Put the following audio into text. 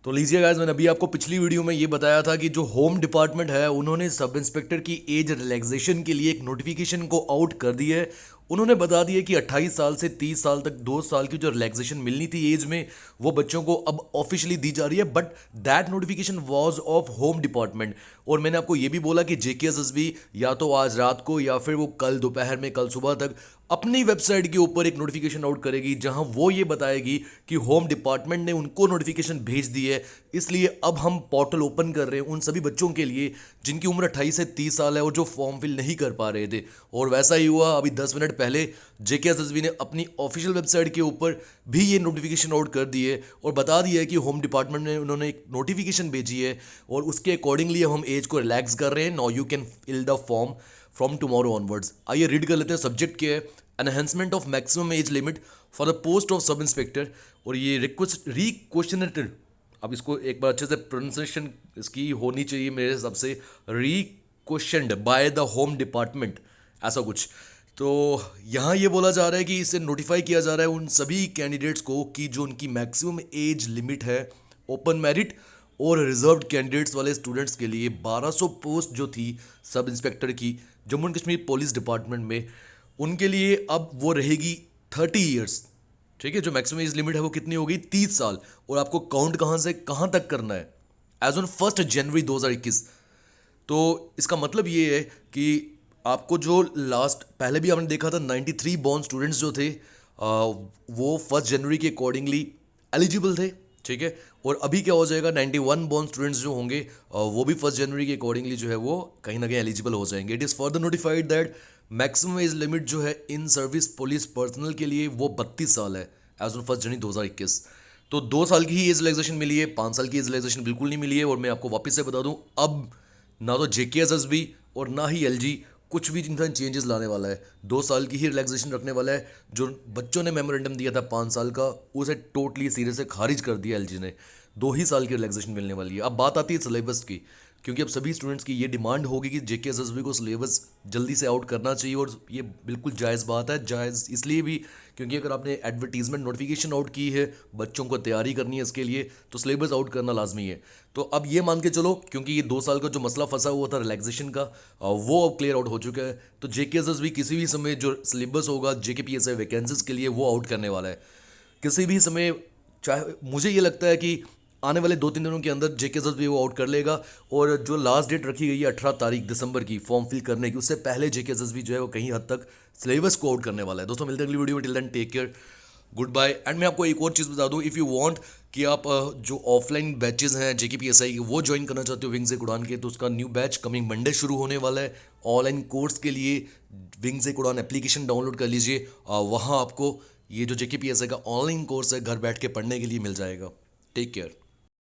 तो लीजिए गाइस, मैंने अभी आपको पिछली वीडियो में ये बताया था कि जो होम डिपार्टमेंट है उन्होंने सब इंस्पेक्टर की एज रिलैक्सेशन के लिए एक नोटिफिकेशन को आउट कर दी है। उन्होंने बता दिया कि 28 साल से 30 साल तक 2 साल की जो रिलैक्सेशन मिलनी थी एज में, वो बच्चों को अब ऑफिशियली दी जा रही है। But that notification was of home department. और मैंने आपको ये भी बोला कि जेकेएसएसबी या तो आज रात को या फिर वो कल दोपहर में, कल सुबह तक अपनी वेबसाइट के ऊपर एक नोटिफिकेशन आउट करेगी जहां वो ये बताएगी कि होम डिपार्टमेंट ने उनको नोटिफिकेशन भेज दी है। इसलिए अब हम पोर्टल ओपन कर रहे हैं उन सभी बच्चों के लिए जिनकी उम्र 28 से 30 साल है और जो फॉर्म फिल नहीं कर पा रहे थे। और वैसा ही हुआ, अभी 10 मिनट पहले जेकेएसएसबी ने अपनी ऑफिशियल वेबसाइट के ऊपर भी ये नोटिफिकेशन आउट कर दी है और बता दिया है कि होम डिपार्टमेंट ने उन्होंने एक नोटिफिकेशन भेजी है और उसके अकॉर्डिंगली हम एज को रिलैक्स कर रहे हैं। Now you can fill the form from tomorrow onwards. आइए रीड कर लेते हैं। सब्जेक्ट क्या है? Enhancement of maximum age limit for the post of sub inspector. और ये रिक्वेस्ट रिक्वेश्चनेटेड, अब इसको एक बार अच्छे से प्रोनाउंसिएशन इसकी होनी चाहिए मेरे हिसाब से, रिक्वेश्चनड बाय द होम डिपार्टमेंट, ऐसा कुछ। तो यहाँ ये बोला जा रहा है कि इसे नोटिफाई किया जा रहा है उन सभी कैंडिडेट्स को कि जो उनकी मैक्सिमम एज लिमिट है ओपन मेरिट और रिजर्व्ड कैंडिडेट्स वाले स्टूडेंट्स के लिए 1200 पोस्ट जो थी सब इंस्पेक्टर की Jammu and Kashmir police department में, उनके लिए अब वो रहेगी 30 ईयर्स। ठीक है, जो मैक्सिमम एज लिमिट है वो कितनी होगी? 30 साल। और आपको काउंट कहाँ से कहाँ तक करना है? एज ऑन 1 जनवरी 2021। तो इसका मतलब ये है कि आपको जो लास्ट पहले भी आपने देखा था 93 बॉर्न स्टूडेंट्स जो थे वो 1 जनवरी के अकॉर्डिंगली एलिजिबल थे। ठीक है, और अभी क्या हो जाएगा, 91 बॉर्न स्टूडेंट्स जो होंगे वो भी 1 जनवरी के अकॉर्डिंगली जो है वो कहीं ना कहीं एलिजिबल हो जाएंगे। It is further notified that maximum age limit जो है इन सर्विस पुलिस पर्सनल के लिए वो 32 साल है एज ऑन 1 जनवरी 2021। तो 2 साल की ही एज रिलैक्सेशन मिली है, 5 साल की एज रिलैक्सेशन बिल्कुल नहीं मिली है। और मैं आपको वापस से बता दूं, अब ना तो जेकेएसएसबी और ना ही एलजी कुछ भी इनका चेंजेस लाने वाला है। 2 साल की ही रिलैक्सेशन रखने वाला है। जो बच्चों ने मेमोरेंडम दिया था 5 साल का, उसे टोटली सीरियस से खारिज कर दिया एलजी ने। 2 ही साल की रिलैक्सेशन मिलने वाली है। अब बात आती है सिलेबस की, क्योंकि अब सभी स्टूडेंट्स की ये डिमांड होगी कि जेकेएसएसबी को सिलेबस जल्दी से आउट करना चाहिए। और ये बिल्कुल जायज़ बात है। जायज़ इसलिए भी क्योंकि अगर आपने एडवर्टीजमेंट नोटिफिकेशन आउट की है, बच्चों को तैयारी करनी है इसके लिए, तो सिलेबस आउट करना लाजमी है। तो अब ये मान के चलो, क्योंकि ये 2 साल का जो मसला फंसा हुआ था रिलैक्सेशन का, वो अब क्लियर आउट हो चुका है। तो जेकेएसएसबी किसी भी समय जो सिलेबस होगा जेकेपीएसआई वैकेंसीज के लिए वो आउट करने वाला है किसी भी समय। चाहे मुझे ये लगता है कि आने वाले 2-3 दिनों के अंदर जेकेएसएसबी वो आउट कर लेगा। और जो लास्ट डेट रखी गई है 18 तारीख दिसंबर की फॉर्म फिल करने की, उससे पहले जेकेएसएसबी जो है वो कहीं हद तक सिलेबस को आउट करने वाला है। दोस्तों मिलते हैं अगली वीडियो में। Till then take care, goodbye. And मैं आपको एक और चीज़ बता दूं, इफ़ यू वांट कि आप जो ऑफलाइन बैचेस हैं जेकेपीएसआई के वो ज्वाइन करना चाहते हो विंग्स एक उड़ान के, तो उसका न्यू बैच कमिंग मंडे शुरू होने वाला है। ऑनलाइन कोर्स के लिए विंग्स एक उड़ान एप्लीकेशन डाउनलोड कर लीजिए। वहाँ आपको ये जो जेकेपीएसआई का ऑनलाइन कोर्स है घर बैठ के पढ़ने के लिए मिल जाएगा। Take care.